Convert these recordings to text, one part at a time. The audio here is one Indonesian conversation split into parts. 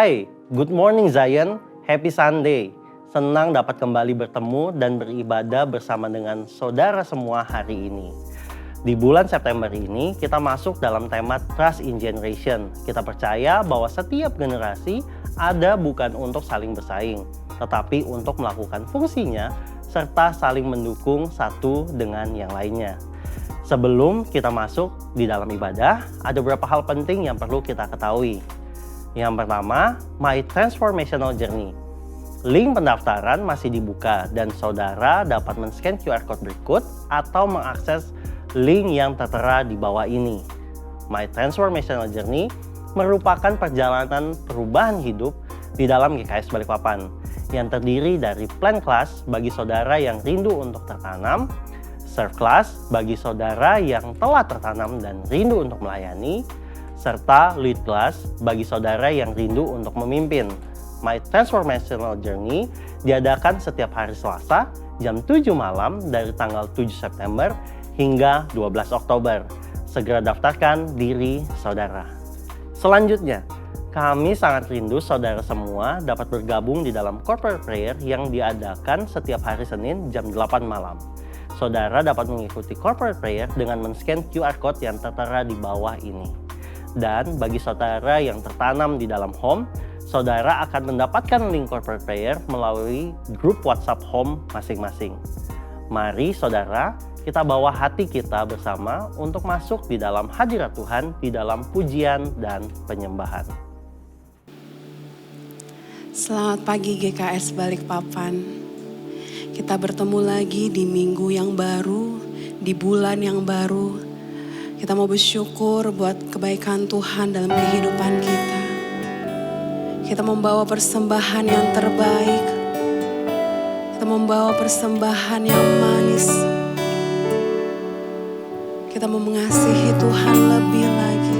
Hai, good morning Zion, happy Sunday. Senang dapat kembali bertemu dan beribadah bersama dengan saudara semua hari ini. Di bulan September ini kita masuk dalam tema Trust in Generation. Kita percaya bahwa setiap generasi ada bukan untuk saling bersaing, tetapi untuk melakukan fungsinya serta saling mendukung satu dengan yang lainnya. Sebelum kita masuk di dalam ibadah, ada beberapa hal penting yang perlu kita ketahui. Yang pertama, My Transformational Journey. Link pendaftaran masih dibuka dan saudara dapat men-scan QR Code berikut atau mengakses link yang tertera di bawah ini. My Transformational Journey merupakan perjalanan perubahan hidup di dalam GKS Balikpapan yang terdiri dari plan class bagi saudara yang rindu untuk tertanam, serve class bagi saudara yang telah tertanam dan rindu untuk melayani, serta lead class bagi saudara yang rindu untuk memimpin. My Transformational Journey diadakan setiap hari Selasa jam 7 malam dari tanggal 7 September hingga 12 Oktober. Segera daftarkan diri saudara. Selanjutnya, kami sangat rindu saudara semua dapat bergabung di dalam corporate prayer yang diadakan setiap hari Senin jam 8 malam. Saudara dapat mengikuti corporate prayer dengan men-scan QR Code yang tertera di bawah ini. Dan bagi saudara yang tertanam di dalam home, saudara akan mendapatkan link corporate prayer melalui grup WhatsApp home masing-masing. Mari saudara, kita bawa hati kita bersama untuk masuk di dalam hadirat Tuhan di dalam pujian dan penyembahan. Selamat pagi GKS Balikpapan. Kita bertemu lagi di minggu yang baru, di bulan yang baru. Kita mau bersyukur buat kebaikan Tuhan dalam kehidupan kita. Kita membawa persembahan yang terbaik. Kita membawa persembahan yang manis. Kita mau mengasihi Tuhan lebih lagi.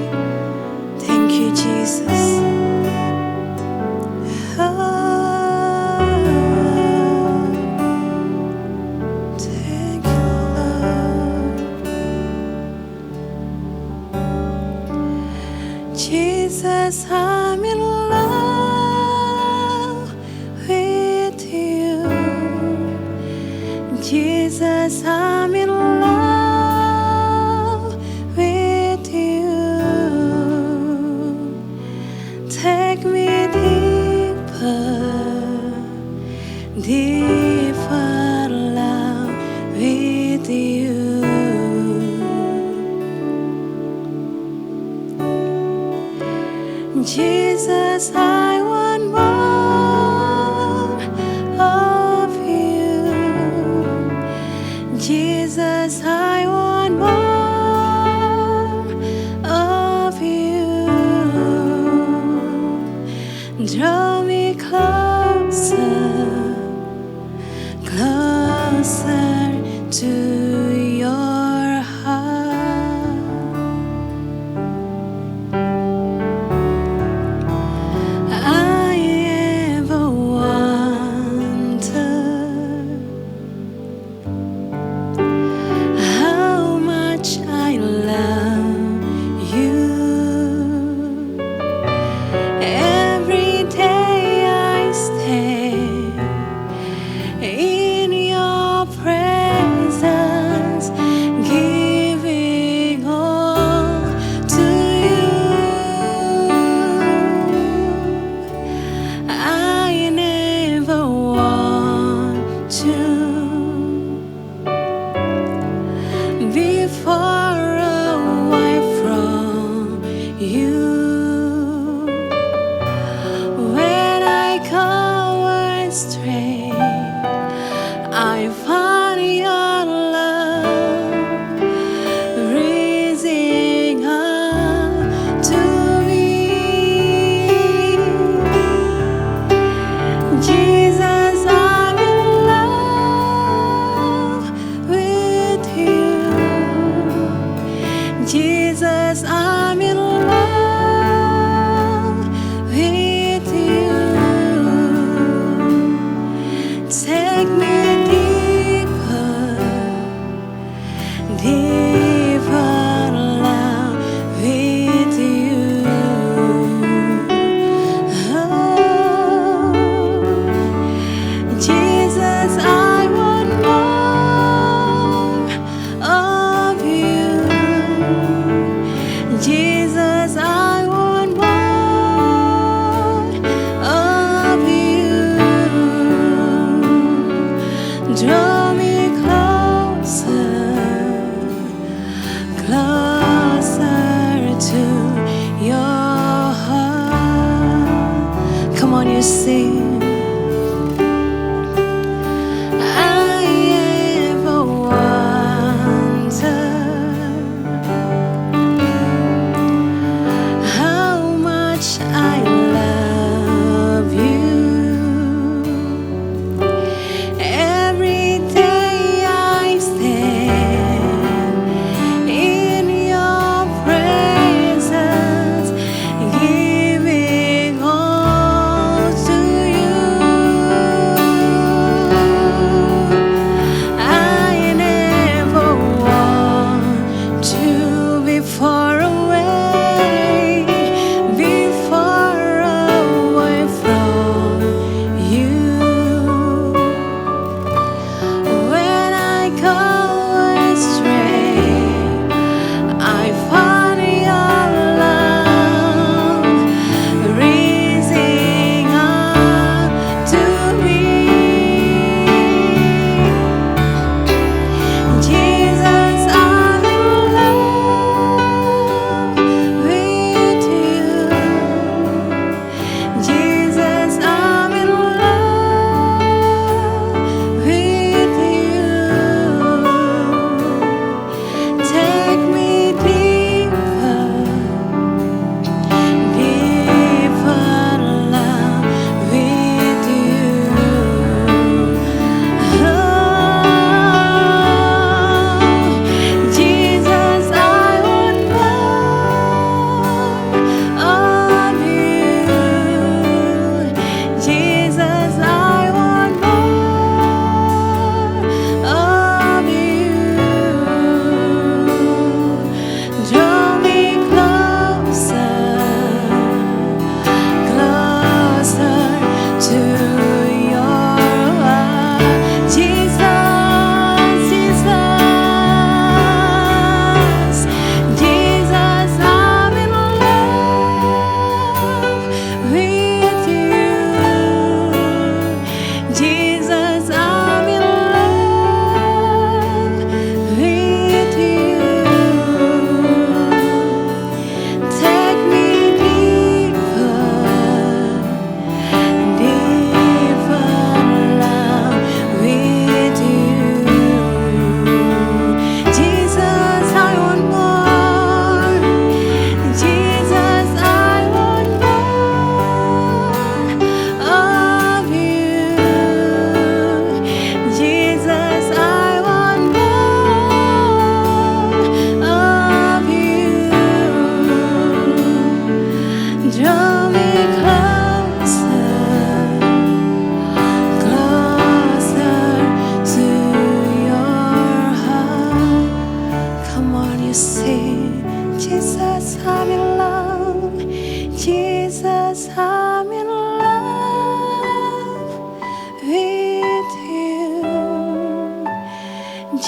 Thank you Jesus. Jesus, I'm in love with you. Jesus, I'm in love with you. Take me deeper, deeper love with you. Jesus, I want more of you. Jesus, I want more of you. Draw me closer, closer to your heart.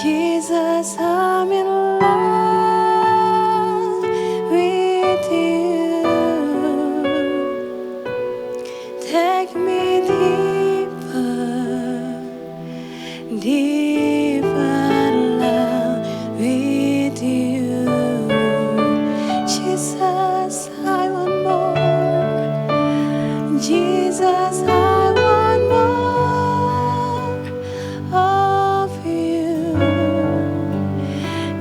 Jesus, I'm in love with you. Take me deeper, deeper love with you. Jesus, I want more. Jesus, I want more of you.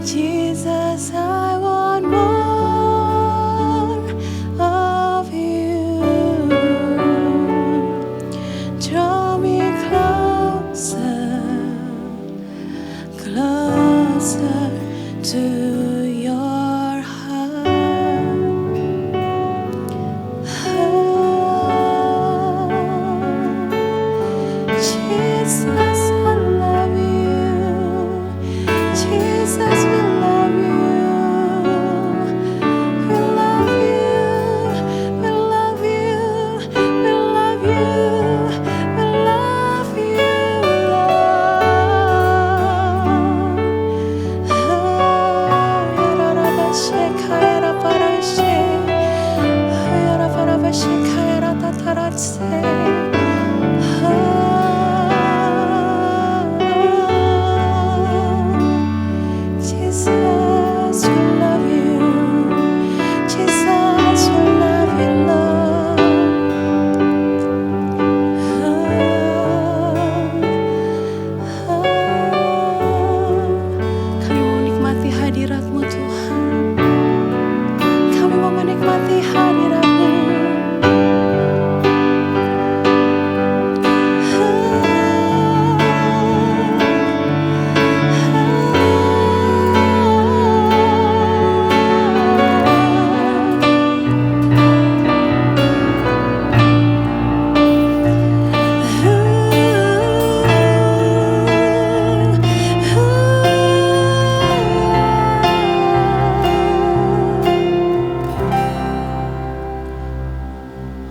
Jesus, I want more of you. Draw me closer, closer to your heart. Jesus, I love you. Jesus, we love you. We love you. We love you. We love you. We love you, Jesus, we love you. Jesus, we love you, Lord. Kami mau menikmati hadirat-Mu, Tuhan. Kami mau menikmati hadirat-Mu.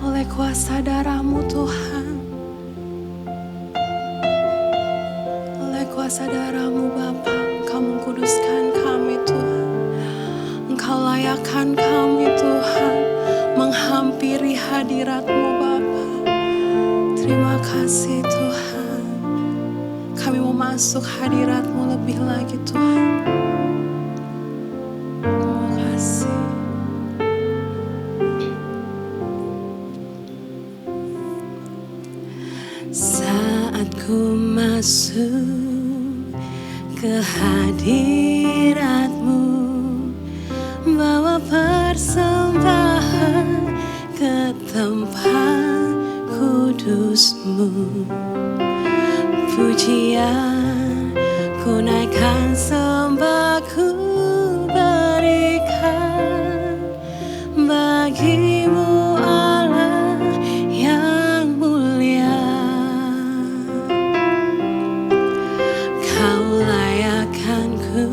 Oleh kuasa darah-Mu, Tuhan. Oleh kuasa darah-Mu, Bapa, Engkau mengkuduskan kami, Tuhan. Engkau layakkan kami, Tuhan, menghampiri hadirat-Mu, Bapa. Terima kasih, Tuhan. Kami mau masuk hadirat-Mu lebih lagi, Tuhan. Terima kasih. Saat ku masuk ke hadirat-Mu, bawa persembahan ke tempat kudus-Mu. Pujian ku naikkan, sembah ku berikan bagi-Mu, Allah yang mulia. Kau layakkanku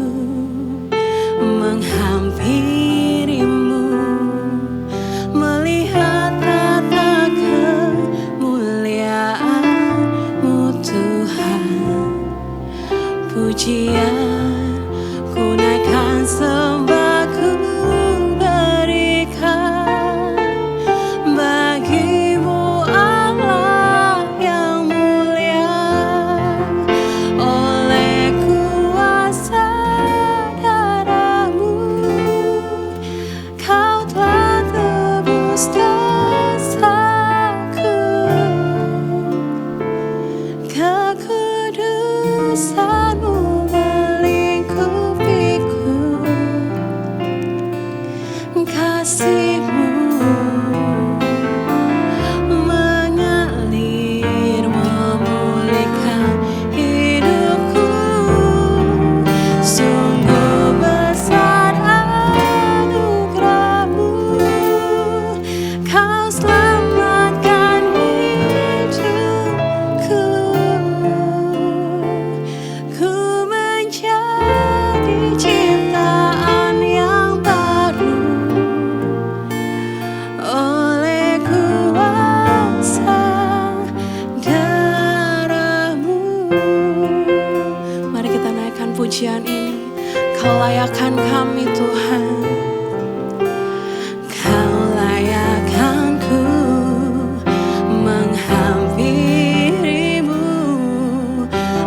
menghampiri-Mu, melihat tata kemuliaan-Mu, Tuhan. Pujian ku naikkan, sembah ku berikan bagi-Mu, Allah yang mulia. Oleh kuasa darah-Mu, Kau telah tebus dosaku. Kekudusan-Mu melimpah layakkan kami Tuhan. Kau layakkan ku menghampirimu,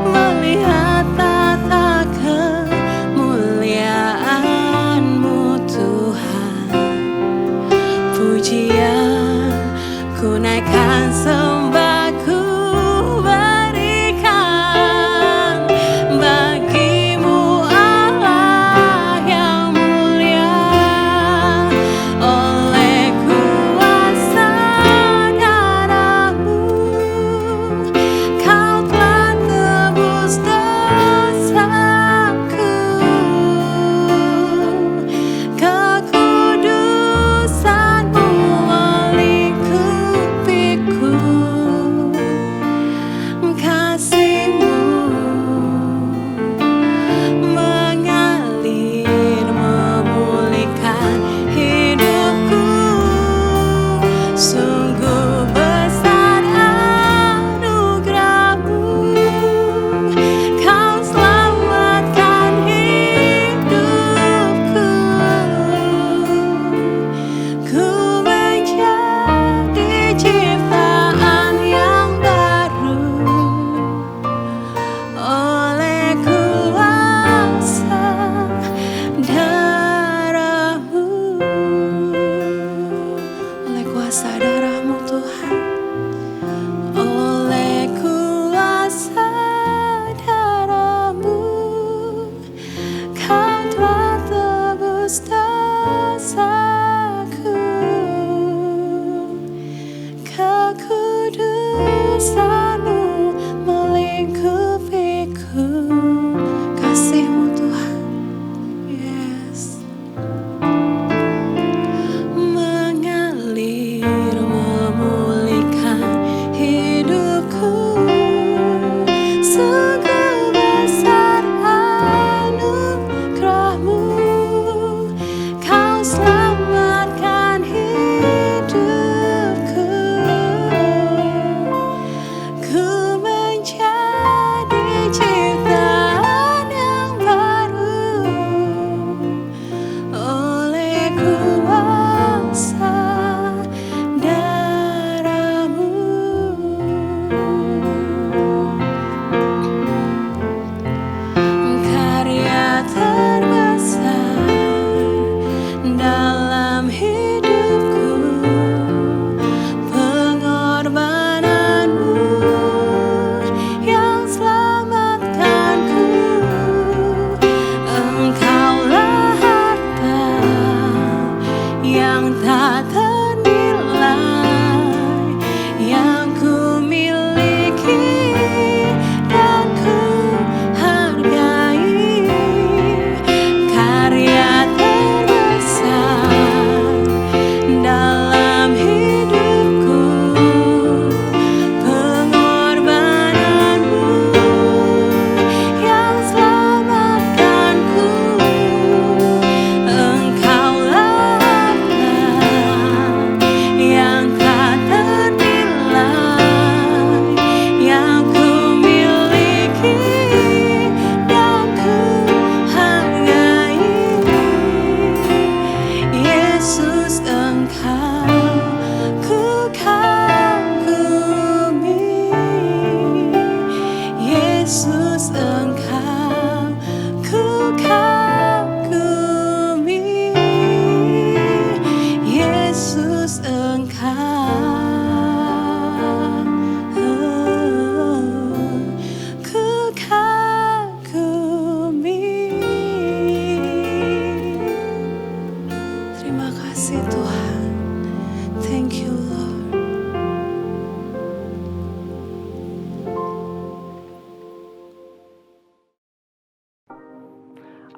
melihat tata kemuliaan-Mu Tuhan. Pujian ku naikkan, sembah ku berikan bagimu Allah yang mulia. Oleh kuasa darah-Mu Kau telah tebus dosaku. Kekudusan-Mu melingkupiku. Kasih-Mu mengalir memulihkan hidupku. Sungguh besar anugerah-Mu, Kau selamatkan hidupku. Ku menjadi ciptaan yang baru oleh kuasa darah-Mu. Oleh kuasa darah-Mu Tuhan. Oleh kuasa darah-Mu Kau telah tebus dosaku. Kekudusan-Mu melingkupiku. Kasih-Mu Tuhan, yes, mengalir memulihkan hidupku. Sungguh besar anugerah-Mu, Kau selamatkan hidupku. Ku menjadi ciptaan yang baru oleh kuasa darah-Mu. Karya terbesar dalam hidupku, pengorbanan-Mu yang selamatkanku. Engkaulah harta yang tak ternilai, yang ku miliki dan ku hargai. Karya terbesar dalam hidupku, pengorbanan-Mu yang selamatkanku. Engkaulah harta yang tak ternilai, yang ku miliki dan ku hargai. Yesus, Engkau ku kagumi. Yesus, Engkau ku kagumi. Yesus, Engkau ku kagumi. Terima kasih Tuhan. Thank you Lord.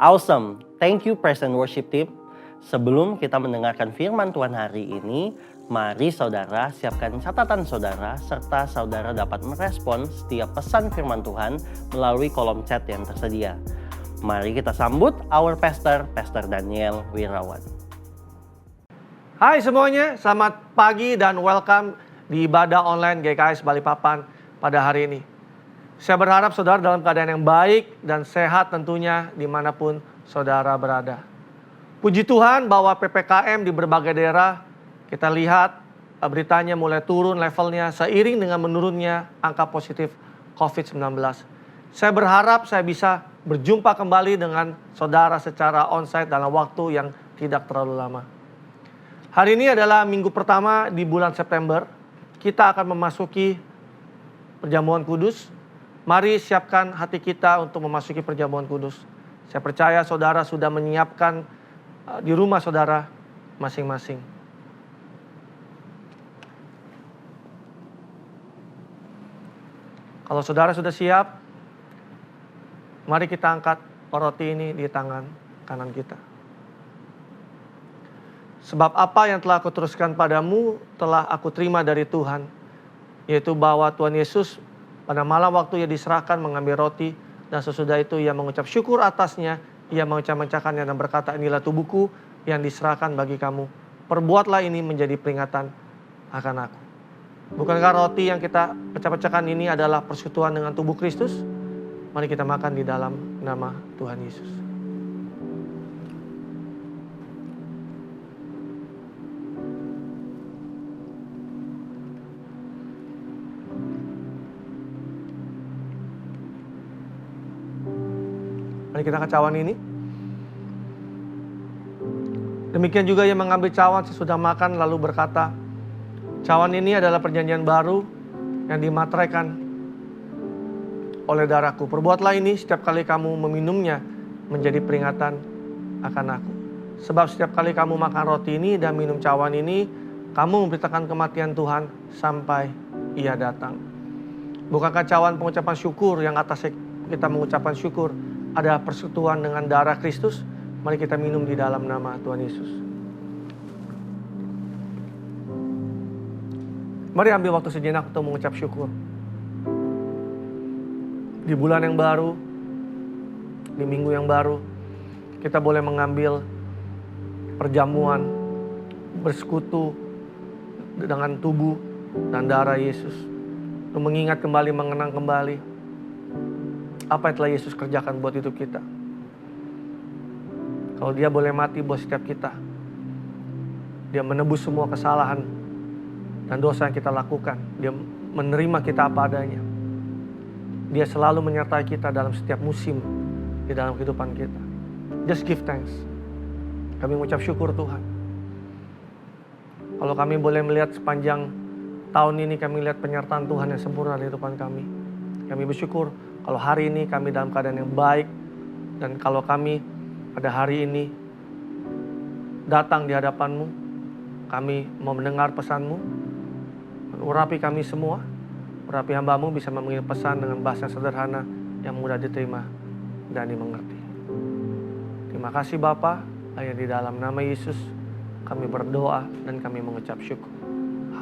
Awesome. Thank you Praise and Worship Team. Sebelum kita mendengarkan firman Tuhan hari ini, mari saudara siapkan catatan saudara serta saudara dapat merespon setiap pesan firman Tuhan melalui kolom chat yang tersedia. Mari kita sambut our pastor, Pastor Daniel Wirawan. Hai semuanya, selamat pagi dan welcome di ibadah online GKS Balikpapan pada hari ini. Saya berharap saudara dalam keadaan yang baik dan sehat tentunya dimanapun saudara berada. Puji Tuhan bahwa PPKM di berbagai daerah kita lihat beritanya mulai turun levelnya seiring dengan menurunnya angka positif COVID-19. Saya berharap saya bisa berjumpa kembali dengan saudara secara onsite dalam waktu yang tidak terlalu lama. Hari ini adalah minggu pertama di bulan September. Kita akan memasuki perjamuan kudus. Mari siapkan hati kita untuk memasuki perjamuan kudus. Saya percaya saudara sudah menyiapkan di rumah saudara masing-masing. Kalau saudara sudah siap, mari kita angkat roti ini di tangan kanan kita. Sebab apa yang telah aku teruskan padamu telah aku terima dari Tuhan, yaitu bahwa Tuhan Yesus pada malam waktu ia diserahkan mengambil roti, dan sesudah itu ia mengucap syukur atasnya, ia mengucap-ucapkannya dan berkata, inilah tubuhku yang diserahkan bagi kamu. Perbuatlah ini menjadi peringatan akan aku. Bukankah roti yang kita pecah-pecahkan ini adalah persekutuan dengan tubuh Kristus? Mari kita makan di dalam nama Tuhan Yesus. Mari kita angkat cawan ini. Demikian juga ia mengambil cawan sesudah makan lalu berkata, cawan ini adalah perjanjian baru yang dimateraikan oleh darahku. Perbuatlah ini setiap kali kamu meminumnya menjadi peringatan akan aku. Sebab setiap kali kamu makan roti ini dan minum cawan ini, kamu memberitakan kematian Tuhan sampai ia datang. Bukankah cawan pengucapan syukur yang atas kita mengucapkan syukur ada persekutuan dengan darah Kristus? Mari kita minum di dalam nama Tuhan Yesus. Mari ambil waktu sejenak untuk mengucap syukur. Di bulan yang baru, di minggu yang baru, kita boleh mengambil perjamuan, bersekutu dengan tubuh dan darah Yesus. Untuk mengingat kembali, mengenang kembali apa yang telah Yesus kerjakan buat hidup kita. Kalau dia boleh mati buat setiap kita, dia menebus semua kesalahan dan dosa yang kita lakukan. Dia menerima kita apa adanya. Dia selalu menyertai kita dalam setiap musim di dalam kehidupan kita. Just give thanks. Kami mengucap syukur Tuhan. Kalau kami boleh melihat sepanjang tahun ini, kami lihat penyertaan Tuhan yang sempurna di kehidupan kami. Kami bersyukur kalau hari ini kami dalam keadaan yang baik. Dan kalau kami pada hari ini datang di hadapan-Mu, kami mau mendengar pesan-Mu, urapi kami semua, urapi hamba-Mu bisa mengirim pesan dengan bahasa sederhana yang mudah diterima dan dimengerti. Terima kasih Bapa, hanya di dalam nama Yesus kami berdoa dan kami mengucap syukur.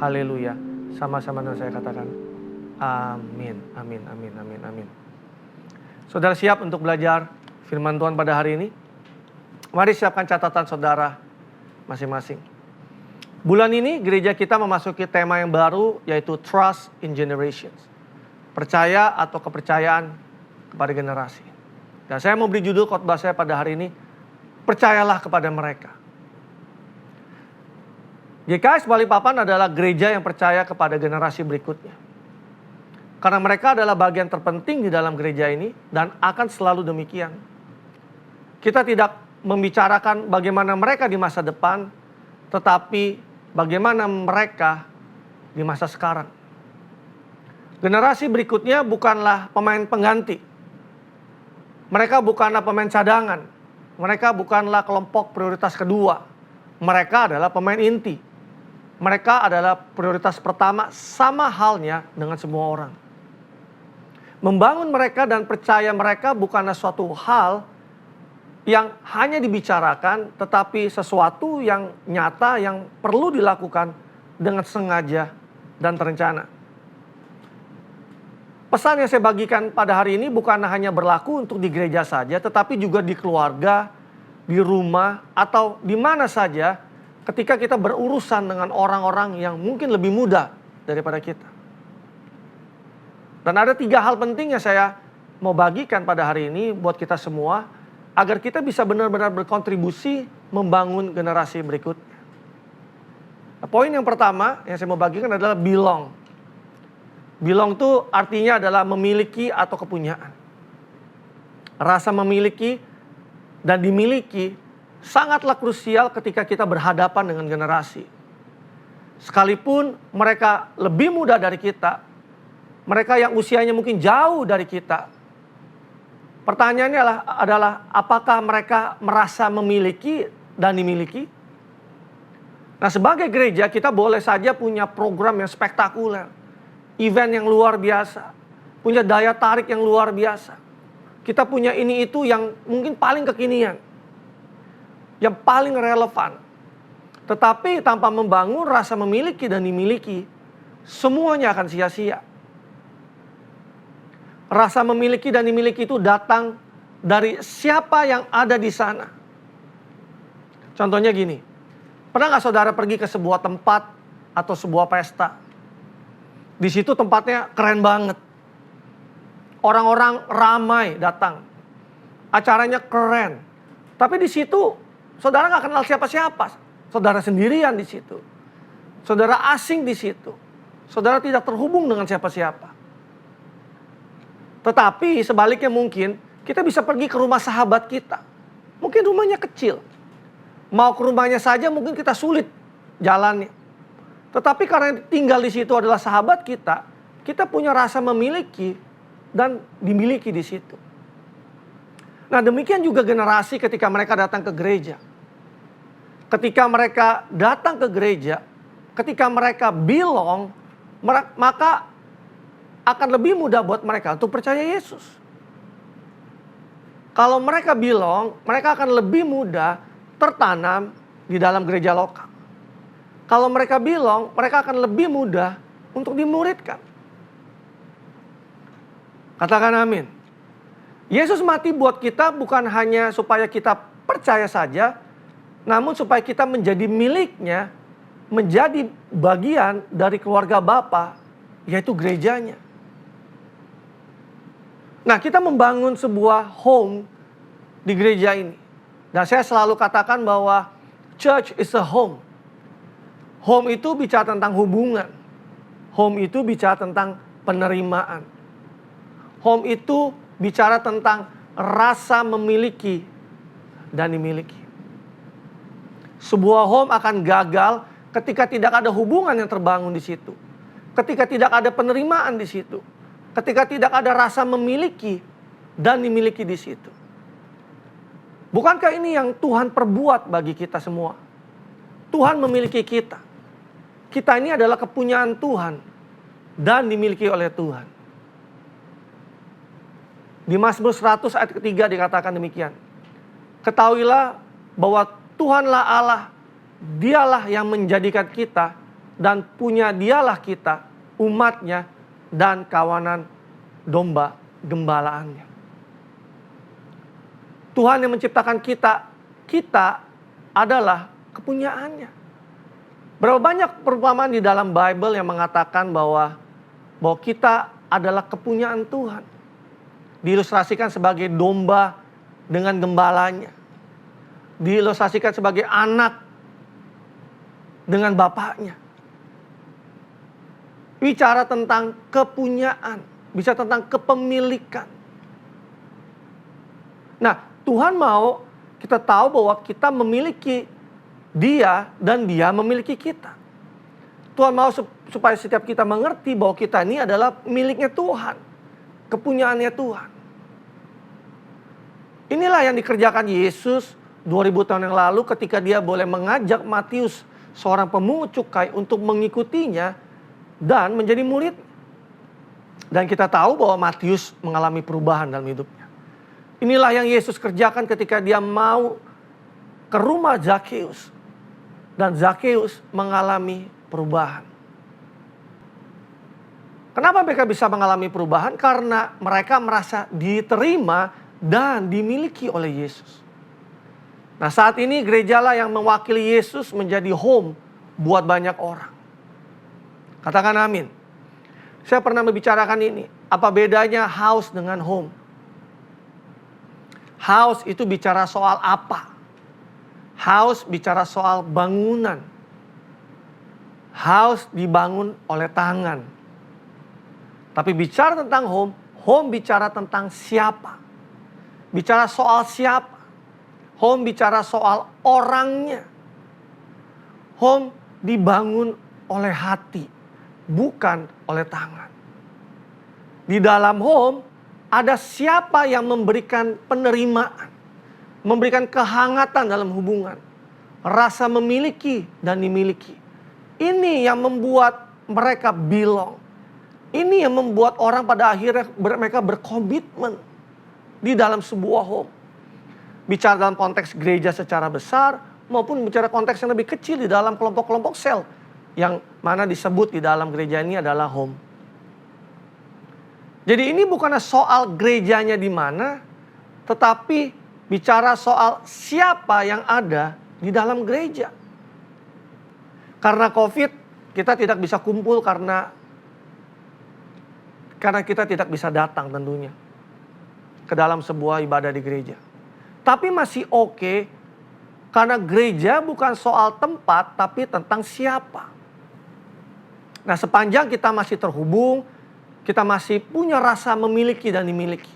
Haleluya. Sama-sama dengan saya katakan amin, amin, amin, amin, amin. Saudara siap untuk belajar firman Tuhan pada hari ini? Mari siapkan catatan saudara masing-masing. Bulan ini gereja kita memasuki tema yang baru, yaitu Trust in Generations. Percaya atau kepercayaan kepada generasi. Dan saya mau beri judul khotbah saya pada hari ini, percayalah kepada mereka. GKS Balikpapan adalah gereja yang percaya kepada generasi berikutnya. Karena mereka adalah bagian terpenting di dalam gereja ini dan akan selalu demikian. Kita tidak membicarakan bagaimana mereka di masa depan, tetapi bagaimana mereka di masa sekarang. Generasi berikutnya bukanlah pemain pengganti. Mereka bukanlah pemain cadangan. Mereka bukanlah kelompok prioritas kedua. Mereka adalah pemain inti. Mereka adalah prioritas pertama, sama halnya dengan semua orang. Membangun mereka dan percaya mereka bukanlah suatu hal yang hanya dibicarakan, tetapi sesuatu yang nyata yang perlu dilakukan dengan sengaja dan terencana. Pesan yang saya bagikan pada hari ini bukan hanya berlaku untuk di gereja saja, tetapi juga di keluarga, di rumah, atau di mana saja ketika kita berurusan dengan orang-orang yang mungkin lebih muda daripada kita. Dan ada 3 hal penting yang saya mau bagikan pada hari ini buat kita semua, agar kita bisa benar-benar berkontribusi membangun generasi berikutnya. Nah, poin yang pertama yang saya mau bagikan adalah belong. Belong itu artinya adalah memiliki atau kepunyaan. Rasa memiliki dan dimiliki sangatlah krusial ketika kita berhadapan dengan generasi. Sekalipun mereka lebih muda dari kita, mereka yang usianya mungkin jauh dari kita, pertanyaannya adalah apakah mereka merasa memiliki dan dimiliki? Nah, sebagai gereja kita boleh saja punya program yang spektakuler, event yang luar biasa, punya daya tarik yang luar biasa. Kita punya ini itu yang mungkin paling kekinian, yang paling relevan. Tetapi tanpa membangun rasa memiliki dan dimiliki, semuanya akan sia-sia. Rasa memiliki dan dimiliki itu datang dari siapa yang ada di sana. Contohnya gini, pernah gak saudara pergi ke sebuah tempat atau sebuah pesta? Di situ tempatnya keren banget. Orang-orang ramai datang. Acaranya keren. Tapi di situ saudara gak kenal siapa-siapa. Saudara sendirian di situ. Saudara asing di situ. Saudara tidak terhubung dengan siapa-siapa. Tetapi sebaliknya mungkin kita bisa pergi ke rumah sahabat kita. Mungkin rumahnya kecil. Mau ke rumahnya saja mungkin kita sulit jalannya. Tetapi karena tinggal di situ adalah sahabat kita, kita punya rasa memiliki dan dimiliki di situ. Nah, demikian juga generasi ketika mereka datang ke gereja. Ketika mereka datang ke gereja, ketika mereka belong, maka akan lebih mudah buat mereka untuk percaya Yesus. Kalau mereka belong, mereka akan lebih mudah tertanam di dalam gereja lokal. Kalau mereka belong, mereka akan lebih mudah untuk dimuridkan. Katakan amin. Yesus mati buat kita bukan hanya supaya kita percaya saja, namun supaya kita menjadi miliknya, menjadi bagian dari keluarga Bapa, yaitu gerejanya. Nah, kita membangun sebuah home di gereja ini. Dan saya selalu katakan bahwa church is a home. Home itu bicara tentang hubungan. Home itu bicara tentang penerimaan. Home itu bicara tentang rasa memiliki dan dimiliki. Sebuah home akan gagal ketika tidak ada hubungan yang terbangun di situ. Ketika tidak ada penerimaan di situ. Ketika tidak ada rasa memiliki dan dimiliki di situ. Bukankah ini yang Tuhan perbuat bagi kita semua? Tuhan memiliki kita. Kita ini adalah kepunyaan Tuhan dan dimiliki oleh Tuhan. Di Mazmur 100 ayat ketiga dikatakan demikian. Ketahuilah bahwa Tuhanlah Allah, Dialah yang menjadikan kita dan punya Dialah kita, umatnya dan kawanan domba gembalaannya. Tuhan yang menciptakan kita, kita adalah kepunyaannya. Berapa banyak perumpamaan di dalam Bible yang mengatakan bahwa kita adalah kepunyaan Tuhan. Diilustrasikan sebagai domba dengan gembalanya. Diilustrasikan sebagai anak dengan bapaknya. Bicara tentang kepunyaan, bicara tentang kepemilikan. Nah, Tuhan mau kita tahu bahwa kita memiliki Dia dan Dia memiliki kita. Tuhan mau supaya setiap kita mengerti bahwa kita ini adalah miliknya Tuhan, kepunyaannya Tuhan. Inilah yang dikerjakan Yesus 2000 tahun yang lalu ketika Dia boleh mengajak Matius, seorang pemungut cukai, untuk mengikutinya dan menjadi murid. Dan kita tahu bahwa Matius mengalami perubahan dalam hidupnya. Inilah yang Yesus kerjakan ketika Dia mau ke rumah Zakheus. Dan Zakheus mengalami perubahan. Kenapa mereka bisa mengalami perubahan? Karena mereka merasa diterima dan dimiliki oleh Yesus. Nah, saat ini gerejalah yang mewakili Yesus menjadi home buat banyak orang. Katakan amin. Saya pernah membicarakan ini. Apa bedanya house dengan home? House itu bicara soal apa? House bicara soal bangunan. House dibangun oleh tangan. Tapi bicara tentang home, home bicara tentang siapa. Bicara soal siapa. Home bicara soal orangnya. Home dibangun oleh hati, bukan oleh tangan. Di dalam home, ada siapa yang memberikan penerimaan, memberikan kehangatan dalam hubungan, rasa memiliki dan dimiliki. Ini yang membuat mereka belong. Ini yang membuat orang pada akhirnya mereka berkomitmen di dalam sebuah home. Bicara dalam konteks gereja secara besar, maupun bicara konteks yang lebih kecil di dalam kelompok-kelompok sel, yang mana disebut di dalam gereja ini adalah home. Jadi ini bukan soal gerejanya di mana, tetapi bicara soal siapa yang ada di dalam gereja. Karena COVID, kita tidak bisa kumpul karena kita tidak bisa datang tentunya ke dalam sebuah ibadah di gereja. Tapi masih oke, karena gereja bukan soal tempat, tapi tentang siapa. Nah, sepanjang kita masih terhubung, kita masih punya rasa memiliki dan dimiliki.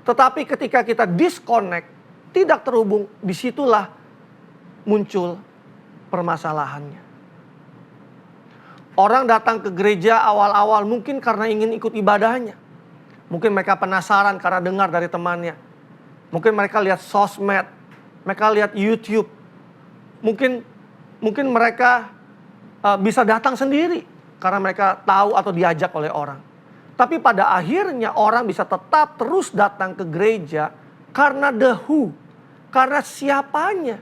Tetapi ketika kita disconnect, tidak terhubung, disitulah muncul permasalahannya. Orang datang ke gereja awal-awal mungkin karena ingin ikut ibadahnya. Mungkin mereka penasaran karena dengar dari temannya. Mungkin mereka lihat sosmed, mereka lihat YouTube. Mungkin mereka bisa datang sendiri karena mereka tahu atau diajak oleh orang. Tapi pada akhirnya orang bisa tetap terus datang ke gereja karena the who, karena siapanya.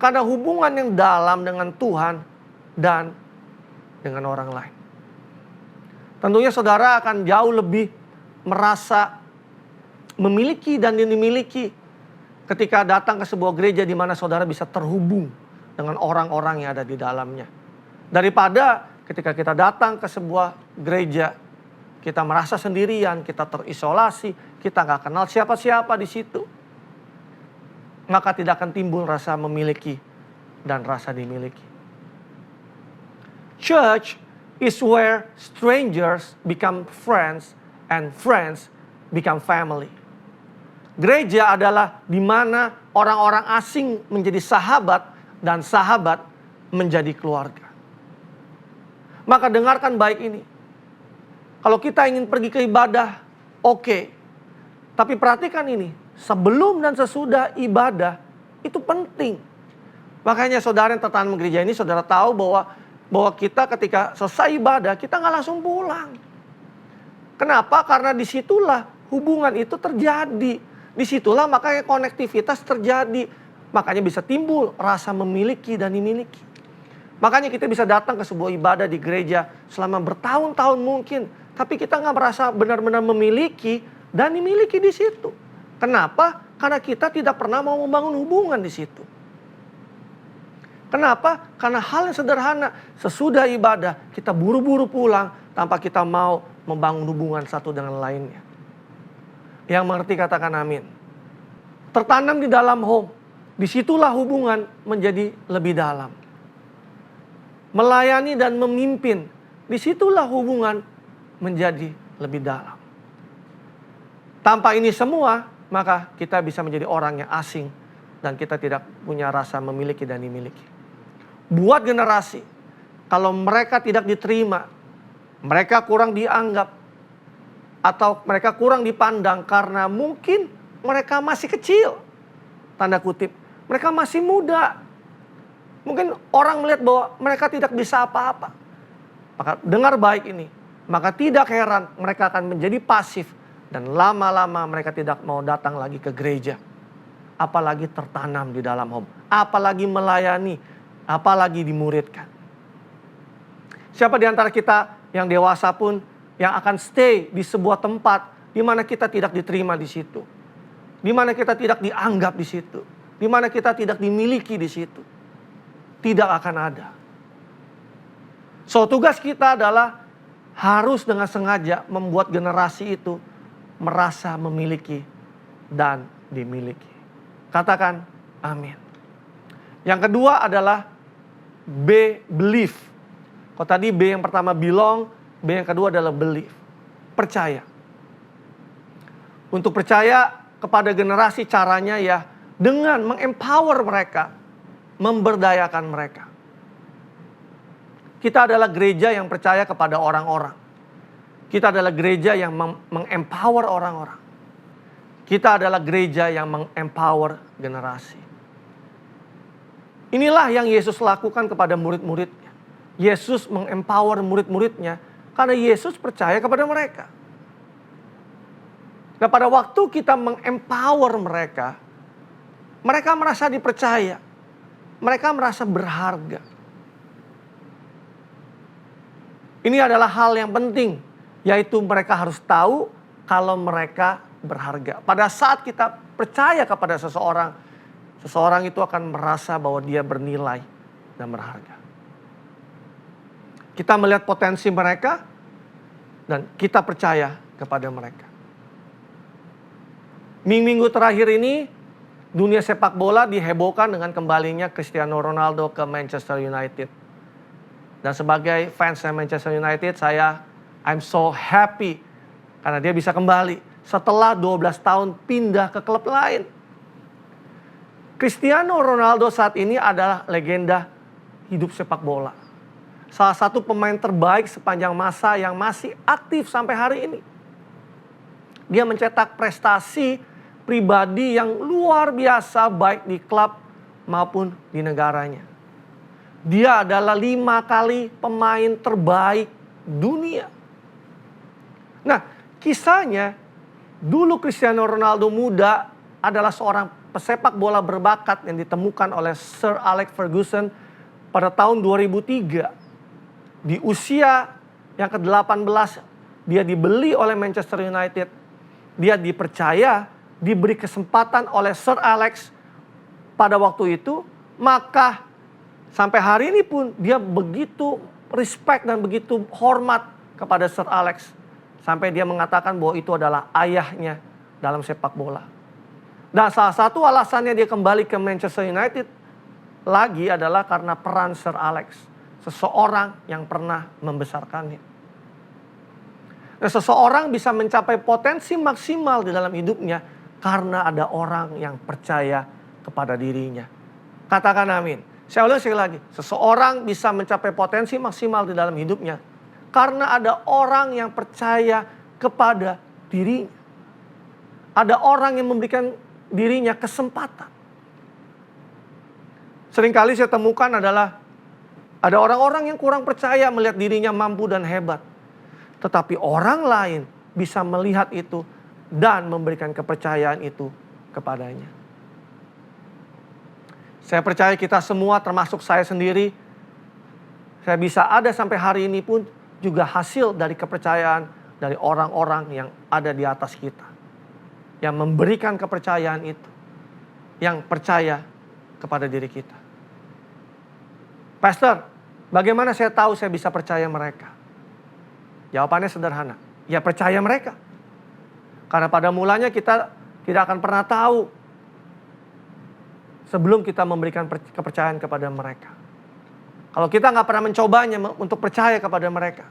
Karena hubungan yang dalam dengan Tuhan dan dengan orang lain. Tentunya saudara akan jauh lebih merasa memiliki dan dimiliki ketika datang ke sebuah gereja di mana saudara bisa terhubung dengan orang-orang yang ada di dalamnya. Daripada ketika kita datang ke sebuah gereja, kita merasa sendirian, kita terisolasi, kita nggak kenal siapa-siapa di situ. Maka tidak akan timbul rasa memiliki dan rasa dimiliki. Church is where strangers become friends and friends become family. Gereja adalah di mana orang-orang asing menjadi sahabat dan sahabat menjadi keluarga. Maka dengarkan baik ini. Kalau kita ingin pergi ke ibadah, oke. Tapi perhatikan ini, sebelum dan sesudah ibadah, itu penting. Makanya saudara yang tertanam gereja ini, saudara tahu bahwa kita ketika selesai ibadah, kita nggak langsung pulang. Kenapa? Karena disitulah hubungan itu terjadi. Disitulah makanya konektivitas terjadi. Makanya bisa timbul rasa memiliki dan dimiliki. Makanya kita bisa datang ke sebuah ibadah di gereja selama bertahun-tahun mungkin. Tapi kita nggak merasa benar-benar memiliki dan dimiliki di situ. Kenapa? Karena kita tidak pernah mau membangun hubungan di situ. Kenapa? Karena hal yang sederhana. Sesudah ibadah kita buru-buru pulang tanpa kita mau membangun hubungan satu dengan lainnya. Yang mengerti katakan amin. Tertanam di dalam home. Disitulah hubungan menjadi lebih dalam. Melayani dan memimpin. Disitulah hubungan menjadi lebih dalam. Tanpa ini semua, maka kita bisa menjadi orang yang asing. Dan kita tidak punya rasa memiliki dan dimiliki. Buat generasi, kalau mereka tidak diterima, mereka kurang dianggap, atau mereka kurang dipandang karena mungkin mereka masih kecil. Tanda kutip, mereka masih muda. Mungkin orang melihat bahwa mereka tidak bisa apa-apa. Maka dengar baik ini. Maka tidak heran mereka akan menjadi pasif. Dan lama-lama mereka tidak mau datang lagi ke gereja. Apalagi tertanam di dalam home. Apalagi melayani. Apalagi dimuridkan. Siapa di antara kita yang dewasa pun yang akan stay di sebuah tempat di mana kita tidak diterima di situ. Di mana kita tidak dianggap di situ. Di mana kita tidak dimiliki di situ. Tidak akan ada. So tugas kita adalah harus dengan sengaja membuat generasi itu merasa memiliki dan dimiliki. Katakan amin. Yang kedua adalah B, believe. Kalau tadi B yang pertama belong, B yang kedua adalah believe. Percaya. Untuk percaya kepada generasi caranya ya dengan mengempower mereka, memberdayakan mereka. Kita adalah gereja yang percaya kepada orang-orang. Kita adalah gereja yang mengempower orang-orang. Kita adalah gereja yang mengempower generasi. Inilah yang Yesus lakukan kepada murid-muridnya. Yesus mengempower murid-muridnya karena Yesus percaya kepada mereka. Nah, pada waktu kita mengempower mereka, mereka merasa dipercaya. Mereka merasa berharga. Ini adalah hal yang penting, yaitu mereka harus tahu kalau mereka berharga. Pada saat kita percaya kepada seseorang, seseorang itu akan merasa bahwa dia bernilai dan berharga. Kita melihat potensi mereka dan kita percaya kepada mereka. Minggu terakhir ini dunia sepak bola dihebohkan dengan kembalinya Cristiano Ronaldo ke Manchester United. Dan sebagai fans Manchester United, I'm so happy karena dia bisa kembali setelah 12 tahun pindah ke klub lain. Cristiano Ronaldo saat ini adalah legenda hidup sepak bola. Salah satu pemain terbaik sepanjang masa yang masih aktif sampai hari ini. Dia mencetak prestasi pribadi yang luar biasa baik di klub maupun di negaranya. Dia adalah 5 kali pemain terbaik dunia. Nah, kisahnya dulu Cristiano Ronaldo muda adalah seorang pesepak bola berbakat yang ditemukan oleh Sir Alex Ferguson pada tahun 2003. Di usia yang ke-18 dia dibeli oleh Manchester United. Dia dipercaya, diberi kesempatan oleh Sir Alex pada waktu itu, maka sampai hari ini pun dia begitu respect dan begitu hormat kepada Sir Alex. Sampai dia mengatakan bahwa itu adalah ayahnya dalam sepak bola. Dan salah satu alasannya dia kembali ke Manchester United lagi adalah karena peran Sir Alex. Seseorang yang pernah membesarkannya. Nah, seseorang bisa mencapai potensi maksimal di dalam hidupnya karena ada orang yang percaya kepada dirinya. Katakan amin. Saya ulang sekali lagi, seseorang bisa mencapai potensi maksimal di dalam hidupnya karena ada orang yang percaya kepada dirinya. Ada orang yang memberikan dirinya kesempatan. Seringkali saya temukan adalah ada orang-orang yang kurang percaya melihat dirinya mampu dan hebat. Tetapi orang lain bisa melihat itu dan memberikan kepercayaan itu kepadanya. Saya percaya kita semua termasuk saya sendiri, saya bisa ada sampai hari ini pun juga hasil dari kepercayaan dari orang-orang yang ada di atas kita. Yang memberikan kepercayaan itu. Yang percaya kepada diri kita. Pastor, bagaimana saya tahu saya bisa percaya mereka? Jawabannya sederhana. Ya percaya mereka. Karena pada mulanya kita tidak akan pernah tahu sebelum kita memberikan kepercayaan kepada mereka. Kalau kita nggak pernah mencobanya untuk percaya kepada mereka,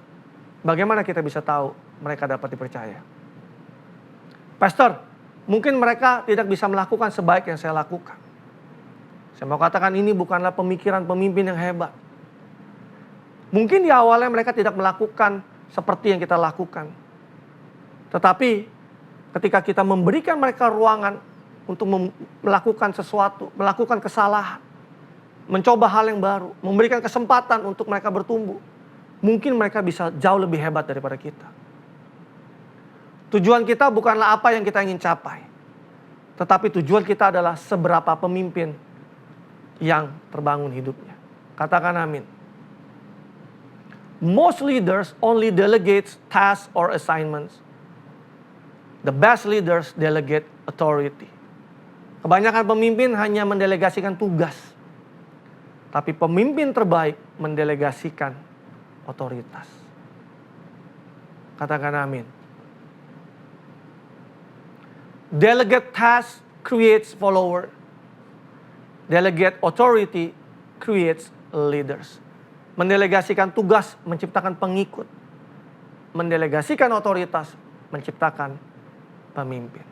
bagaimana kita bisa tahu mereka dapat dipercaya? Pastor, mungkin mereka tidak bisa melakukan sebaik yang saya lakukan. Saya mau katakan ini bukanlah pemikiran pemimpin yang hebat. Mungkin di awalnya mereka tidak melakukan seperti yang kita lakukan. Tetapi ketika kita memberikan mereka ruangan untuk melakukan sesuatu, melakukan kesalahan, mencoba hal yang baru, memberikan kesempatan untuk mereka bertumbuh, mungkin mereka bisa jauh lebih hebat daripada kita. Tujuan kita bukanlah apa yang kita ingin capai, tetapi tujuan kita adalah seberapa pemimpin yang terbangun hidupnya. Katakan amin. Most leaders only delegate tasks or assignments. The best leaders delegate authority. Kebanyakan pemimpin hanya mendelegasikan tugas. Tapi pemimpin terbaik mendelegasikan otoritas. Katakan amin. Delegate task creates follower. Delegate authority creates leaders. Mendelegasikan tugas menciptakan pengikut. Mendelegasikan otoritas menciptakan pemimpin.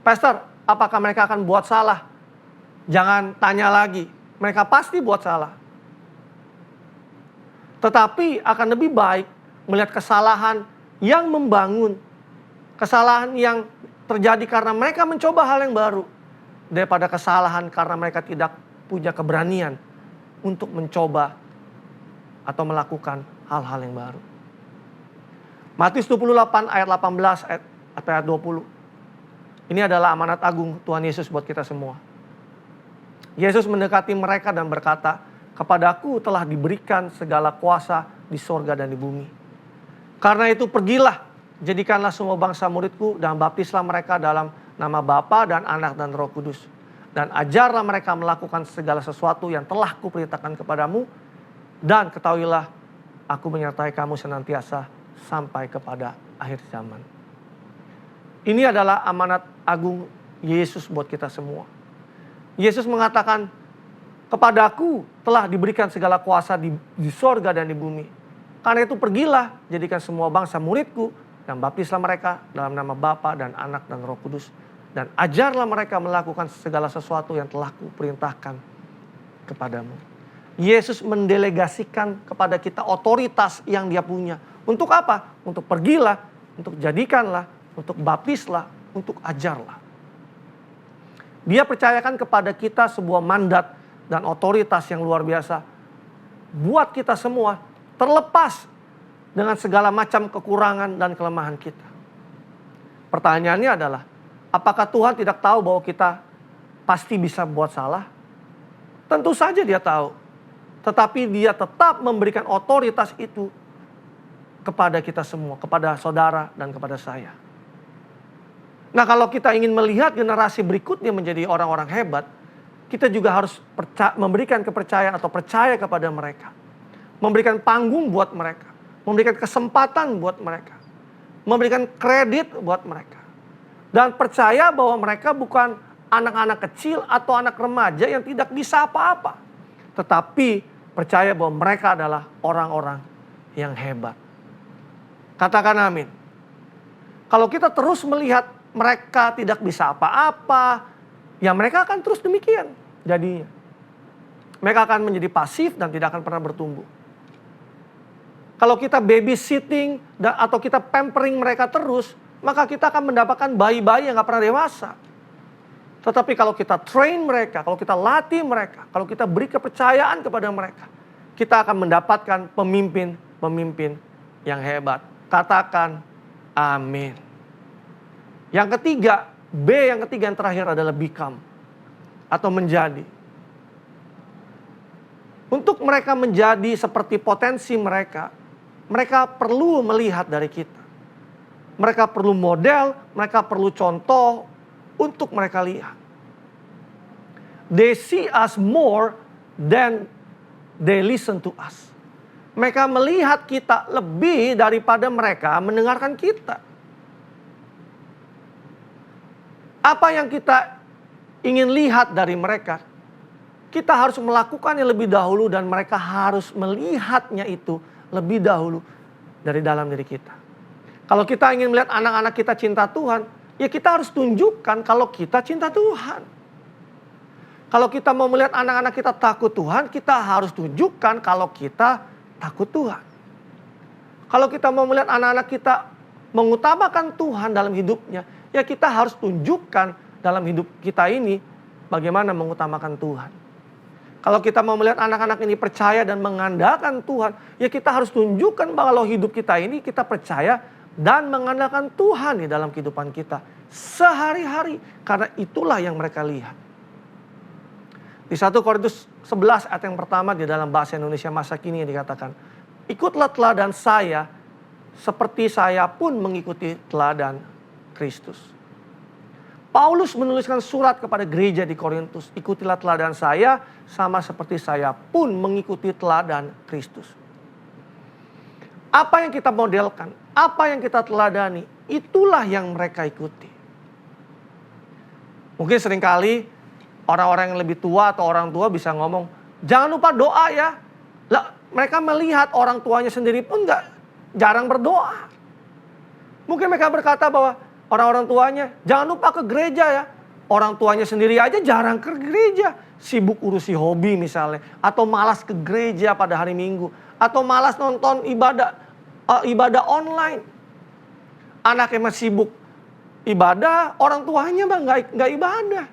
Pastor, apakah mereka akan buat salah? Jangan tanya lagi. Mereka pasti buat salah. Tetapi akan lebih baik melihat kesalahan yang membangun. Kesalahan yang terjadi karena mereka mencoba hal yang baru. Daripada kesalahan karena mereka tidak punya keberanian untuk mencoba atau melakukan hal-hal yang baru. Matius 28 ayat 18 atau ayat 20. Ini adalah amanat agung Tuhan Yesus buat kita semua. Yesus mendekati mereka dan berkata, "Kepadaku telah diberikan segala kuasa di sorga dan di bumi. Karena itu pergilah, jadikanlah semua bangsa muridku dan baptislah mereka dalam nama Bapa dan Anak dan Roh Kudus. Dan ajarlah mereka melakukan segala sesuatu yang telah kuperintahkan kepadamu. Dan ketahuilah, aku menyertai kamu senantiasa sampai kepada akhir zaman." Ini adalah amanat agung Yesus buat kita semua. Yesus mengatakan, "Kepadaku telah diberikan segala kuasa di sorga dan di bumi. Karena itu pergilah, jadikan semua bangsa muridku dan baptislah mereka dalam nama Bapa dan Anak dan Roh Kudus. Dan ajarlah mereka melakukan segala sesuatu yang telah kuperintahkan kepadamu." Yesus mendelegasikan kepada kita otoritas yang dia punya. Untuk apa? Untuk pergilah, untuk jadikanlah, untuk baptislah, untuk ajarlah. Dia percayakan kepada kita sebuah mandat dan otoritas yang luar biasa. Buat kita semua, terlepas dengan segala macam kekurangan dan kelemahan kita. Pertanyaannya adalah, apakah Tuhan tidak tahu bahwa kita pasti bisa buat salah? Tentu saja dia tahu. Tetapi dia tetap memberikan otoritas itu kepada kita semua, kepada saudara dan kepada saya. Nah, kalau kita ingin melihat generasi berikutnya menjadi orang-orang hebat, kita juga harus memberikan kepercayaan atau percaya kepada mereka. Memberikan panggung buat mereka. Memberikan kesempatan buat mereka. Memberikan kredit buat mereka. Dan percaya bahwa mereka bukan anak-anak kecil atau anak remaja yang tidak bisa apa-apa. Tetapi percaya bahwa mereka adalah orang-orang yang hebat. Katakan amin. Kalau kita terus melihat mereka tidak bisa apa-apa, ya mereka akan terus demikian jadinya. Mereka akan menjadi pasif dan tidak akan pernah bertumbuh. Kalau kita babysitting atau kita pampering mereka terus, maka kita akan mendapatkan bayi-bayi yang gak pernah dewasa. Tetapi kalau kita train mereka, kalau kita latih mereka, kalau kita beri kepercayaan kepada mereka, kita akan mendapatkan pemimpin-pemimpin yang hebat. Katakan amin. Yang ketiga, yang ketiga yang terakhir adalah become atau menjadi. Untuk mereka menjadi seperti potensi mereka, mereka perlu melihat dari kita. Mereka perlu model, mereka perlu contoh untuk mereka lihat. They see us more than they listen to us. Mereka melihat kita lebih daripada mereka mendengarkan kita. Apa yang kita ingin lihat dari mereka, kita harus melakukannya lebih dahulu dan mereka harus melihatnya itu lebih dahulu dari dalam diri kita. Kalau kita ingin melihat anak-anak kita cinta Tuhan, ya kita harus tunjukkan kalau kita cinta Tuhan. Kalau kita mau melihat anak-anak kita takut Tuhan, kita harus tunjukkan kalau kita takut Tuhan. Kalau kita mau melihat anak-anak kita mengutamakan Tuhan dalam hidupnya, ya kita harus tunjukkan dalam hidup kita ini bagaimana mengutamakan Tuhan. Kalau kita mau melihat anak-anak ini percaya dan mengandalkan Tuhan, ya kita harus tunjukkan bahwa hidup kita ini kita percaya dan mengandalkan Tuhan di dalam kehidupan kita sehari-hari. Karena itulah yang mereka lihat. Di 1 Korintus 11 ayat yang pertama di dalam bahasa Indonesia masa kini yang dikatakan, "Ikutlah teladan saya seperti saya pun mengikuti teladan Kristus." Paulus menuliskan surat kepada gereja di Korintus, "Ikutilah teladan saya sama seperti saya pun mengikuti teladan Kristus." Apa yang kita modelkan, apa yang kita teladani, itulah yang mereka ikuti. Mungkin seringkali orang-orang yang lebih tua atau orang tua bisa ngomong, jangan lupa doa ya. Lah, mereka melihat orang tuanya sendiri pun jarang berdoa. Mungkin mereka berkata bahwa orang-orang tuanya, jangan lupa ke gereja ya. Orang tuanya sendiri aja jarang ke gereja. Sibuk urusi hobi misalnya. Atau malas ke gereja pada hari Minggu. Atau malas nonton ibadah online. Anaknya masih sibuk ibadah, orang tuanya mah nggak ibadah.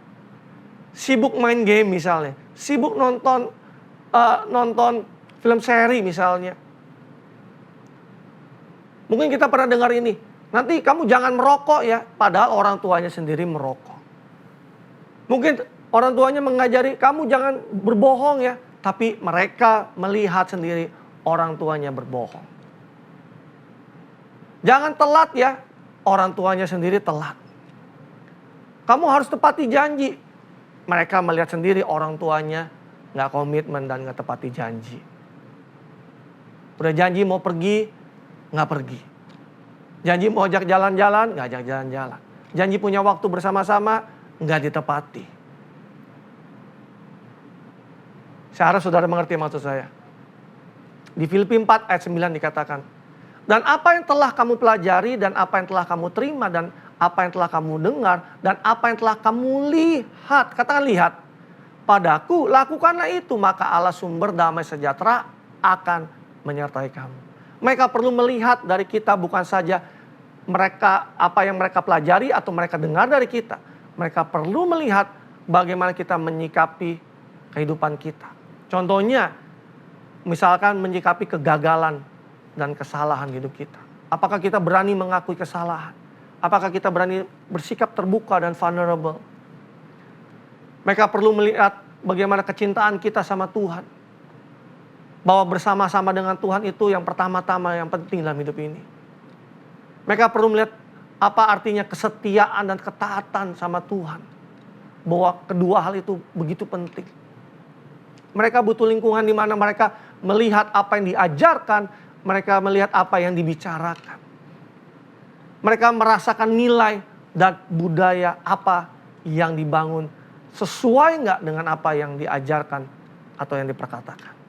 Sibuk main game misalnya. Sibuk nonton film seri misalnya. Mungkin kita pernah dengar ini. Nanti kamu jangan merokok ya. Padahal orang tuanya sendiri merokok. Mungkin orang tuanya mengajari kamu jangan berbohong ya. Tapi mereka melihat sendiri orang tuanya berbohong. Jangan telat ya. Orang tuanya sendiri telat. Kamu harus tepati janji. Mereka melihat sendiri orang tuanya gak komitmen dan gak tepati janji. Udah janji mau pergi, gak pergi. Janji mau ajak jalan-jalan, gak ajak jalan-jalan. Janji punya waktu bersama-sama, gak ditepati. Saya harap saudara mengerti maksud saya. Di Filipi 4 ayat 9 dikatakan, dan apa yang telah kamu pelajari, dan apa yang telah kamu terima, dan apa yang telah kamu dengar, dan apa yang telah kamu lihat. Katakan lihat. Padaku, lakukanlah itu, maka Allah sumber damai sejahtera akan menyertai kamu. Mereka perlu melihat dari kita bukan saja apa yang mereka pelajari atau mereka dengar dari kita. Mereka perlu melihat bagaimana kita menyikapi kehidupan kita. Contohnya, misalkan menyikapi kegagalan dan kesalahan hidup kita. Apakah kita berani mengakui kesalahan? Apakah kita berani bersikap terbuka dan vulnerable? Mereka perlu melihat bagaimana kecintaan kita sama Tuhan. Bahwa bersama-sama dengan Tuhan itu yang pertama-tama yang penting dalam hidup ini. Mereka perlu melihat apa artinya kesetiaan dan ketaatan sama Tuhan. Bahwa kedua hal itu begitu penting. Mereka butuh lingkungan di mana mereka melihat apa yang diajarkan, mereka melihat apa yang dibicarakan. Mereka merasakan nilai dan budaya apa yang dibangun sesuai nggak dengan apa yang diajarkan atau yang diperkatakan.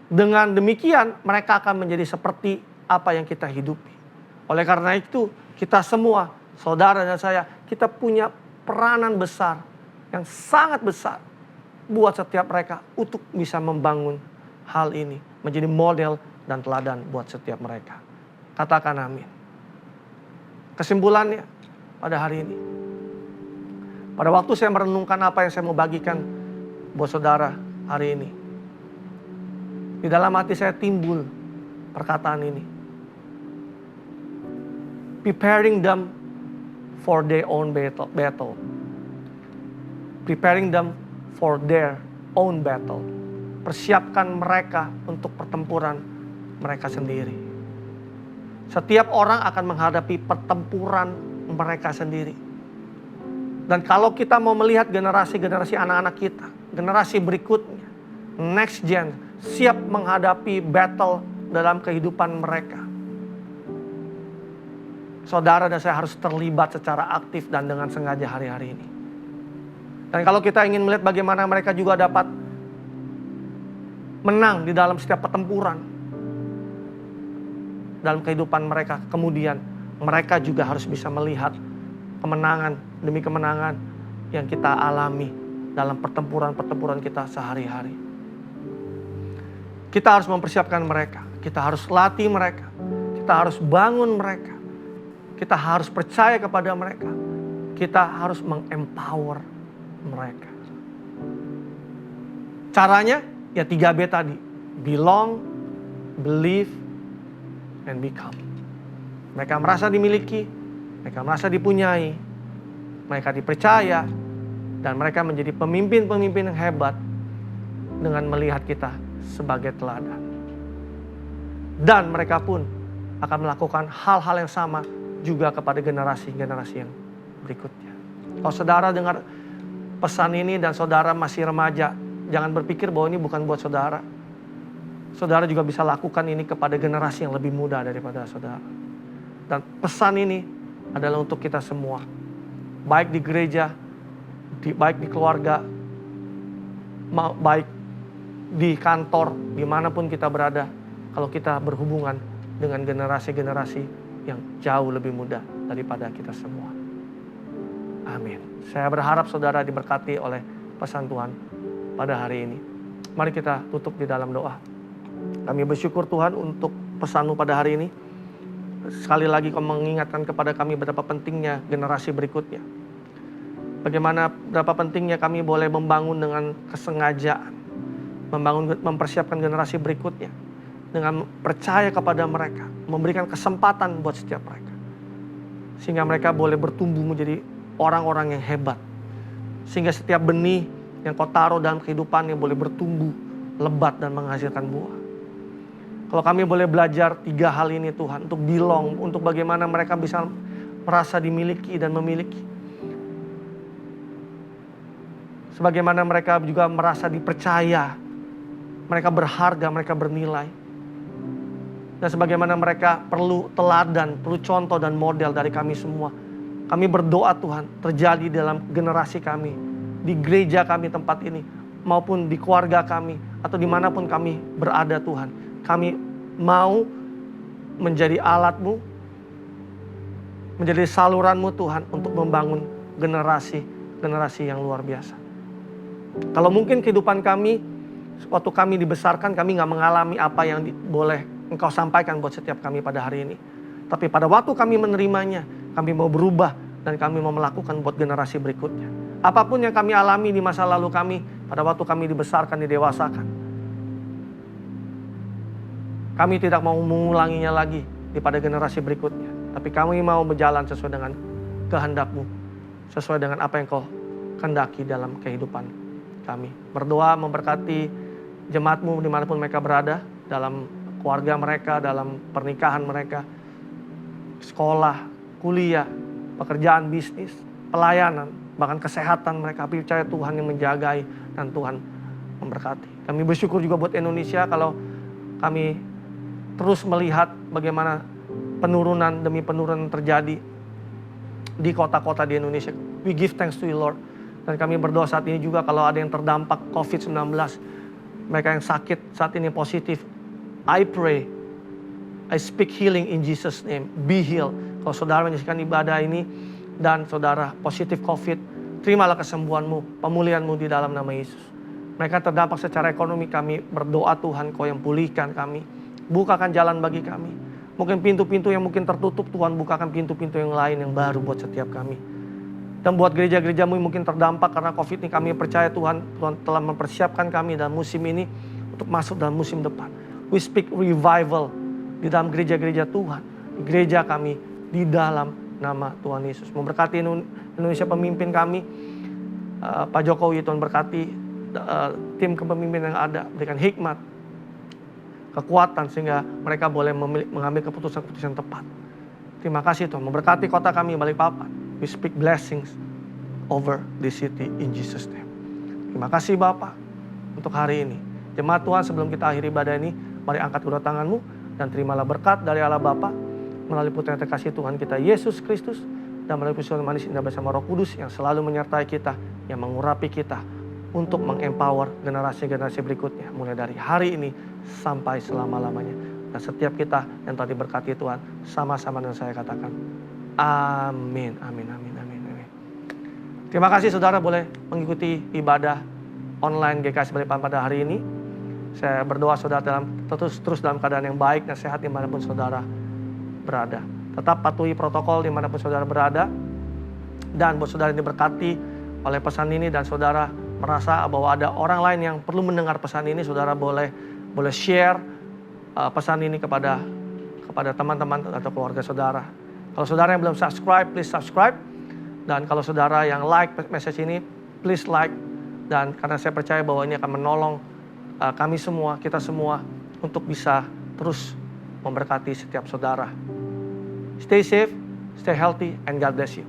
Dengan demikian mereka akan menjadi seperti apa yang kita hidupi. Oleh karena itu kita semua, saudara dan saya, kita punya peranan besar yang sangat besar buat setiap mereka untuk bisa membangun hal ini. Menjadi model dan teladan buat setiap mereka. Katakan amin. Kesimpulannya pada hari ini. Pada waktu saya merenungkan apa yang saya mau bagikan buat saudara hari ini. Di dalam hati saya timbul perkataan ini. Preparing them for their own battle. Preparing them for their own battle. Persiapkan mereka untuk pertempuran mereka sendiri. Setiap orang akan menghadapi pertempuran mereka sendiri. Dan kalau kita mau melihat generasi-generasi anak-anak kita, generasi berikutnya, next gen, siap menghadapi battle dalam kehidupan mereka. Saudara dan saya harus terlibat secara aktif dan dengan sengaja hari-hari ini. Dan kalau kita ingin melihat bagaimana mereka juga dapat menang di dalam setiap pertempuran dalam kehidupan mereka, kemudian mereka juga harus bisa melihat kemenangan demi kemenangan yang kita alami dalam pertempuran-pertempuran kita sehari-hari. Kita harus mempersiapkan mereka, kita harus latih mereka, kita harus bangun mereka, kita harus percaya kepada mereka, kita harus mengempower mereka. Caranya ya 3B tadi, belong, believe, and become. Mereka merasa dimiliki, mereka merasa dipunyai, mereka dipercaya, dan mereka menjadi pemimpin-pemimpin yang hebat dengan melihat kita sebagai teladan. Dan mereka pun akan melakukan hal-hal yang sama juga kepada generasi-generasi yang berikutnya. Kalau saudara dengar pesan ini dan saudara masih remaja, jangan berpikir bahwa ini bukan buat saudara. saudara juga bisa lakukan ini kepada generasi yang lebih muda daripada saudara. Dan pesan ini adalah untuk kita semua. Baik di gereja, baik di keluarga, baik di kantor, dimanapun kita berada. Kalau kita berhubungan dengan generasi-generasi yang jauh lebih muda daripada kita semua. Amin. Saya berharap saudara diberkati oleh pesan Tuhan pada hari ini. Mari kita tutup di dalam doa. Kami bersyukur Tuhan untuk pesan-Mu pada hari ini. Sekali lagi Kau mengingatkan kepada kami betapa pentingnya generasi berikutnya. Bagaimana berapa pentingnya kami boleh membangun dengan kesengajaan. Mempersiapkan generasi berikutnya. Dengan percaya kepada mereka. Memberikan kesempatan buat setiap mereka. Sehingga mereka boleh bertumbuh menjadi orang-orang yang hebat. Sehingga setiap benih yang Kau taruh dalam kehidupannya boleh bertumbuh, lebat dan menghasilkan buah. Kalau kami boleh belajar 3 hal ini Tuhan, untuk belong, untuk bagaimana mereka bisa merasa dimiliki dan memiliki. Sebagaimana mereka juga merasa dipercaya, mereka berharga, mereka bernilai. Dan sebagaimana mereka perlu teladan, perlu contoh dan model dari kami semua. Kami berdoa Tuhan, terjadi dalam generasi kami, di gereja kami tempat ini, maupun di keluarga kami, atau dimanapun kami berada Tuhan. Kami mau menjadi alat-Mu, menjadi saluran-Mu Tuhan untuk membangun generasi yang luar biasa. Kalau mungkin kehidupan kami, waktu kami dibesarkan, kami gak mengalami apa yang boleh Engkau sampaikan buat setiap kami pada hari ini. Tapi pada waktu kami menerimanya, kami mau berubah dan kami mau melakukan buat generasi berikutnya. Apapun yang kami alami di masa lalu kami, pada waktu kami dibesarkan, didewasakan, kami tidak mau mengulanginya lagi pada generasi berikutnya. Tapi kami mau berjalan sesuai dengan kehendak-Mu, sesuai dengan apa yang Kau kehendaki dalam kehidupan kami. Berdoa memberkati jemaat-Mu dimanapun mereka berada, dalam keluarga mereka, dalam pernikahan mereka, sekolah, kuliah, pekerjaan, bisnis, pelayanan, bahkan kesehatan mereka. Kami percaya Tuhan yang menjagai dan Tuhan memberkati. Kami bersyukur juga buat Indonesia kalau kami terus melihat bagaimana penurunan demi penurunan terjadi di kota-kota di Indonesia. We give thanks to you Lord. Dan kami berdoa saat ini juga kalau ada yang terdampak COVID-19, mereka yang sakit saat ini positif, I pray, I speak healing in Jesus name. Be healed. Kalau saudara menyaksikan ibadah ini dan saudara positif COVID, terimalah kesembuhan-Mu, pemulihan-Mu di dalam nama Yesus. Mereka terdampak secara ekonomi, kami berdoa Tuhan Kau yang pulihkan kami. Bukakan jalan bagi kami. Mungkin pintu-pintu yang mungkin tertutup, Tuhan bukakan pintu-pintu yang lain yang baru buat setiap kami. Dan buat gereja-gereja-Mu yang mungkin terdampak karena COVID ini, kami percaya Tuhan telah mempersiapkan kami dalam musim ini untuk masuk dalam musim depan. We speak revival di dalam gereja-gereja Tuhan, di gereja kami, di dalam nama Tuhan Yesus. Memberkati Indonesia, pemimpin kami, Pak Jokowi, Tuhan berkati tim kepemimpinan yang ada, berikan hikmat, kekuatan sehingga mereka boleh mengambil keputusan-keputusan yang tepat. Terima kasih Tuhan, memberkati kota kami Balikpapan. We speak blessings over this city in Jesus name. Terima kasih Bapak untuk hari ini. Jemaat Tuhan, sebelum kita akhiri ibadah ini, mari angkat kedua tanganmu dan terimalah berkat dari Allah Bapa melalui putra yang terkasih Tuhan kita Yesus Kristus dan melalui persekutuan manis indah bersama Roh Kudus yang selalu menyertai kita, yang mengurapi kita untuk mengempower generasi-generasi berikutnya mulai dari hari ini sampai selama-lamanya. Dan setiap kita yang telah diberkati Tuhan, sama-sama dengan saya katakan amin, amin, amin, amin, amin. Terima kasih saudara boleh mengikuti ibadah online GKS Balikpapan pada hari ini. Saya berdoa saudara terus dalam keadaan yang baik dan sehat dimanapun saudara berada. Tetap patuhi protokol dimanapun saudara berada. Dan buat saudara yang diberkati oleh pesan ini dan saudara merasa bahwa ada orang lain yang perlu mendengar pesan ini, saudara boleh share pesan ini kepada teman-teman atau keluarga saudara. Kalau saudara yang belum subscribe, please subscribe. Dan kalau saudara yang like message ini, please like. Dan karena saya percaya bahwa ini akan menolong kami semua, kita semua untuk bisa terus memberkati setiap saudara. Stay safe, stay healthy, and God bless you.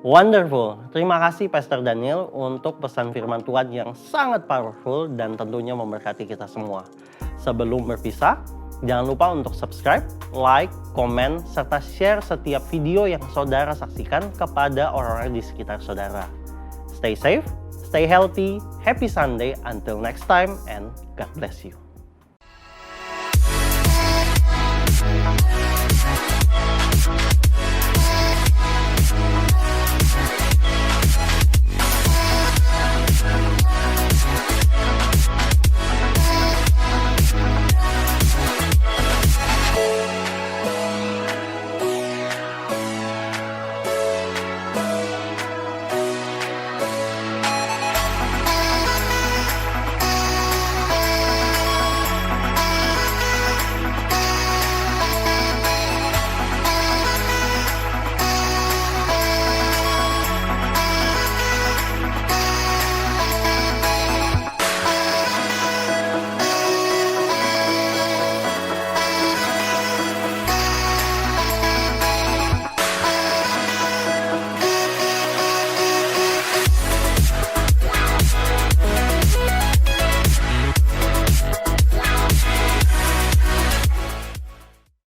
Wonderful. Terima kasih Pastor Daniel untuk pesan firman Tuhan yang sangat powerful dan tentunya memberkati kita semua. Sebelum berpisah, jangan lupa untuk subscribe, like, komen, serta share setiap video yang saudara saksikan kepada orang-orang di sekitar saudara. Stay safe, stay healthy, happy Sunday, until next time, and God bless you.